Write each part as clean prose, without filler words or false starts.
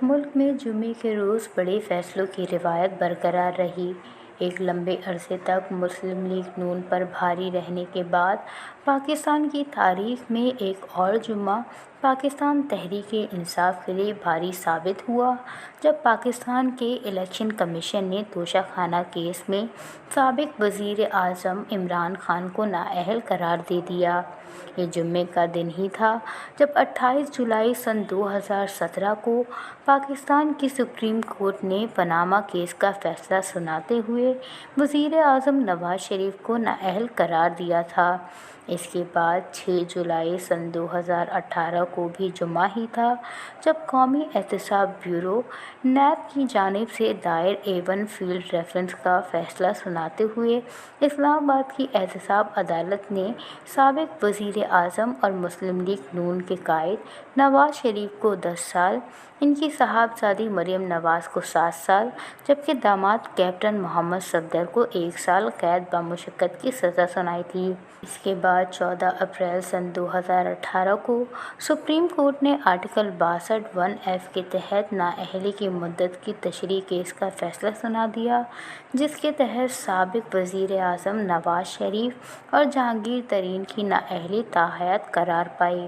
ملک میں جمعے کے روز بڑے فیصلوں کی روایت برقرار رہی۔ ایک لمبے عرصے تک مسلم لیگ نون پر بھاری رہنے کے بعد پاکستان کی تاریخ میں ایک اور جمعہ پاکستان تحریک انصاف کے لیے بھاری ثابت ہوا، جب پاکستان کے الیکشن کمیشن نے توشہ خانہ کیس میں سابق وزیر اعظم عمران خان کو نااہل قرار دے دیا۔ یہ جمعے کا دن ہی تھا جب 28 جولائی سن 2017 کو پاکستان کی سپریم کورٹ نے پاناما کیس کا فیصلہ سناتے ہوئے وزیر اعظم نواز شریف کو نااہل قرار دیا تھا۔ اس کے بعد 6 جولائی سن 2018 کو بھی جمعہ ہی تھا جب قومی احتساب بیورو نیب کی جانب سے دائر A1 فیلڈ ریفرنس کا فیصلہ سناتے ہوئے اسلام آباد کی احتساب عدالت نے سابق وزیر اعظم اور مسلم لیگ نون کے قائد نواز شریف کو 10 سال، ان کی صاحبزادی مریم نواز کو 7 سال، جبکہ داماد کیپٹن محمد صفدر کو 1 سال قید بمشقت کی سزا سنائی تھی۔ اس کے بعد 14 اپریل سن 2018 کو سپریم کورٹ نے آرٹیکل 62(1)(f) کے تحت نااہلی کی مدت کی تشریح کیس کا فیصلہ سنا دیا، جس کے تحت سابق وزیر اعظم نواز شریف اور جہانگیر ترین کی نااہلی تاحیات قرار پائی۔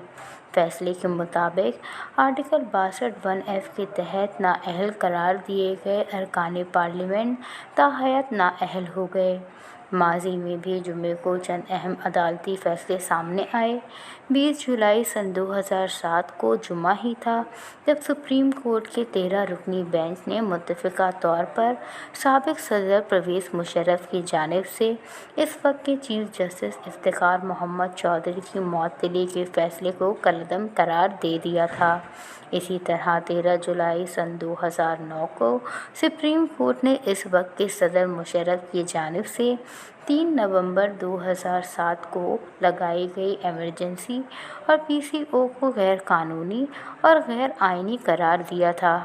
فیصلے کے مطابق آرٹیکل 62(1)(f) کے تحت نااہل قرار دیے گئے ارکان پارلیمنٹ تاحیات نااہل ہو گئے۔ ماضی میں بھی جمعے کو چند اہم عدالتی فیصلے سامنے آئے۔ 20 جولائی سن 2007 کو جمعہ ہی تھا جب سپریم کورٹ کے 13 رکنی بینچ نے متفقہ طور پر سابق صدر پرویز مشرف کی جانب سے اس وقت کے چیف جسٹس افتخار محمد چودھری کی معطلی کے فیصلے کو کالعدم قرار دے دیا تھا۔ اسی طرح 13 جولائی سن 2009 کو سپریم کورٹ نے اس وقت کے صدر مشرف کی جانب سے 3 نومبر 2007 کو لگائی گئی ایمرجنسی اور PCO کو غیر قانونی اور غیر آئینی قرار دیا تھا۔